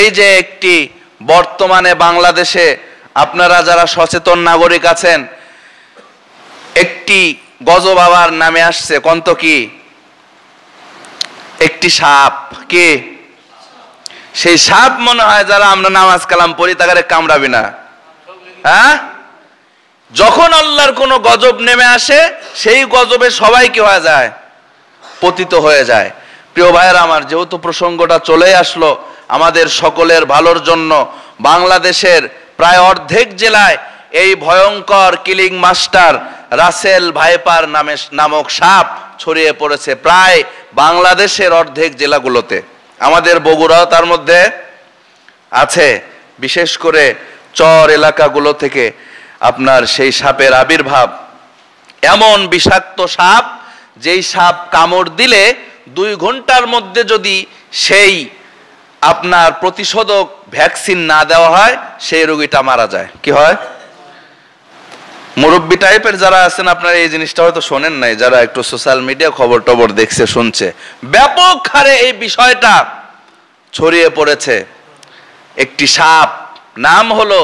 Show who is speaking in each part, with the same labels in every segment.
Speaker 1: এই যে একটি বর্তমানে বাংলাদেশে আপনারা যারা সচেতন নাগরিক আছেন, একটি গজব আবার নামে আসছে। কন্ত কি? একটি সাপ। কে সেই সাপ? মনে হয় যারা আমরা নামাজ কালাম পড়ি তাকে কামড়াবি না। হ্যাঁ, যখন আল্লাহর কোনো গজব নেমে আসে সেই গজবে সবাই কি হয়ে যায়? পতিত হয়ে যায়। প্রিয় ভাইয়েরা আমার, যেহেতু প্রসঙ্গটা চলে আসলো, আমাদের সকলের ভালোর জন্য বাংলাদেশের প্রায় অর্ধেক জেলায় এই ভয়ঙ্কর কিলিং মাস্টার রাসেল ভাইপার নামক সাপ ছড়িয়ে পড়েছে প্রায় বাংলাদেশের অর্ধেক জেলাগুলোতে। আমাদের বগুড়াও তার মধ্যে আছে। বিশেষ করে চর এলাকাগুলো থেকে আপনার সেই সাপের আবির্ভাব। এমন বিষাক্ত সাপ, যেই সাপ কামড় দিলে 2 ঘন্টার মধ্যে যদি সেই আপনার প্রতিষেধক ভ্যাকসিন না দেওয়া হয়, সেই রোগীটা মারা যায়। কি হয়? মুরব্বী টাইপের যারা আছেন আপনারা এই জিনিসটা হয়তো শোনেন নাই, যারা একটু সোশ্যাল মিডিয়া খবর টবর দেখছে শুনছে, ব্যাপক হারে এই বিষয়টা ছড়িয়ে পড়েছে। একটি সাপ, নাম হলো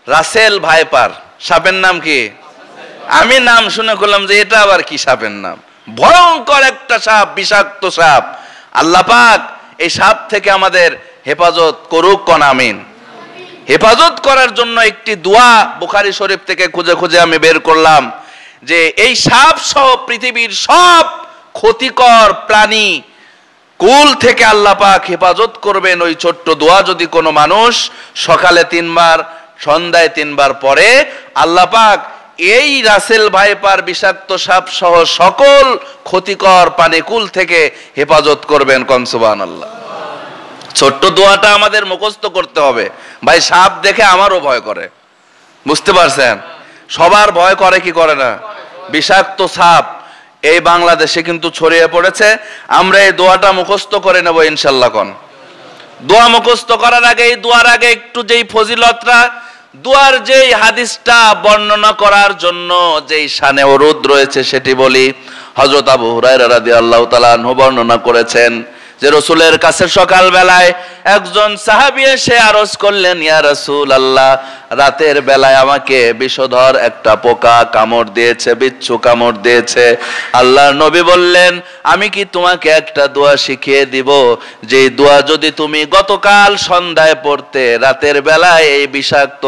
Speaker 1: রাসেল ভাইপার। সাপের নাম কি? আমি নাম শুনে করলাম যে এটা আবার কি সাপের নাম। ভয়ঙ্কর একটা সাপ, বিষাক্ত সাপ। আল্লাহ পাক এই সাপ থেকে আমাদের হেফাজত করুক, কোন আমিন। হেফাজত করার জন্য একটি দোয়া বুখারী শরীফ থেকে খুঁজে খুঁজে আমি বের করলাম, যে এই সাপ সহ পৃথিবীর সব ক্ষতিকর প্রাণী কুল থেকে আল্লাহ পাক হেফাজত করবেন। ওই ছোট্ট দোয়া যদি কোনো মানুষ সকালে 3 বার, সন্ধ্যায় 3 বার পড়ে, আল্লাহ পাক এই রাসেল ভাইপার বিষাক্ত সাপ সহ সকল ক্ষতিকর প্রাণীকুল থেকে হেফাজত করবেন। কোন সুবহানাল্লাহ। ছোট্ট দোয়াটা আমাদের মুখস্থ করতে হবে। ভাই, সাপ দেখে আমারও ভয় করে, বুঝতে পারছেন? সবার ভয় করে কি করে না? বিষাক্ত সাপ এই বাংলাদেশে কিন্তু ছড়িয়ে পড়েছে। আমরা এই দোয়াটা মুখস্থ করে নেব ইনশাআল্লাহ। কোন দোয়া মুখস্থ করার আগে, এই দোয়ার আগে একটু যেই ফজিলতটা, দোয়ার যেই হাদিসটা বর্ণনা করার জন্য যেই শানে অনুরোধ রয়েছে সেটি বলি। হযরত আবু হুরায়রা রাদিয়াল্লাহু তাআলা আনহু বর্ণনা করেছেন যে রাসূলের কাছে সকাল বেলায় একজন সাহাবী এসে আরজ করলেন, ইয়া রাসূলুল্লাহ, রাতের বেলায় আমাকে বিষধর একটা পোকা কামড় দিয়েছে, বিচ্ছু কামড় দিয়েছে। আল্লাহর নবী বললেন, আমি কি তোমাকে একটা দোয়া শিখিয়ে দিব, যে দোয়া যদি তুমি গতকাল সন্ধ্যায় পড়তে, রাতের বেলায় এই বিষাক্ত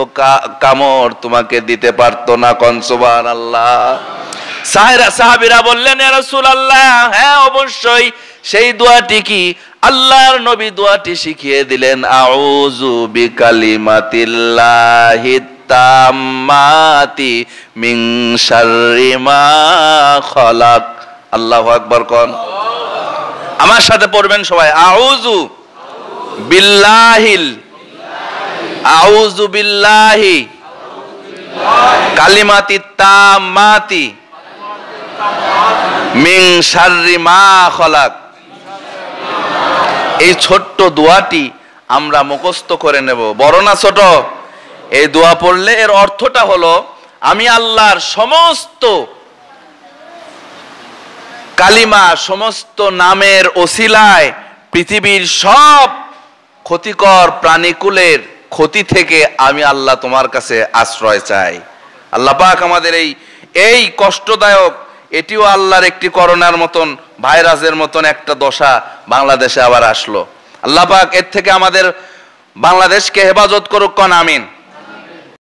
Speaker 1: কামড় তোমাকে দিতে পারতো না। কোন সুবহানাল্লাহ। সাহাবীরা বললেন, ইয়া রাসূলুল্লাহ, হ্যাঁ অবশ্যই। সেই দোয়াটি কি? আল্লাহর নবী দোয়াটি শিখিয়ে দিলেন, আউযু বিকালিমাতিল্লাহিত তাম্মাতি মিন শাররি মা খালাক। আল্লাহু আকবার। কোন আমার সাথে পড়বেন সবাই, আউযু বিল্লাহিল, আউযু বিল্লাহি কালিমাতিত তাম্মাতি মিন শাররি মা খালাক। এই ছোট্ট দোয়াটি আমরা মুখস্থ করে নেব। বড় না ছোট? এই দোয়া পড়লে এর অর্থটা হলো, আমি আল্লাহর সমস্ত কালিমা, সমস্ত নামের ওসিলায় পৃথিবীর সব ক্ষতিকর প্রাণীকুলের ক্ষতি থেকে আমি আল্লাহ তোমার কাছে আশ্রয় চাই। আল্লাহ পাক আমাদের এই কষ্টদায়ক, এটিও আল্লাহর একটি করোনার মতন, ভাইরাসের মতন একটা দশা বাংলাদেশে আবার আসলো। আল্লাহ পাক এর থেকে আমাদের বাংলাদেশকে হেফাজত করুক। কোন আমিন।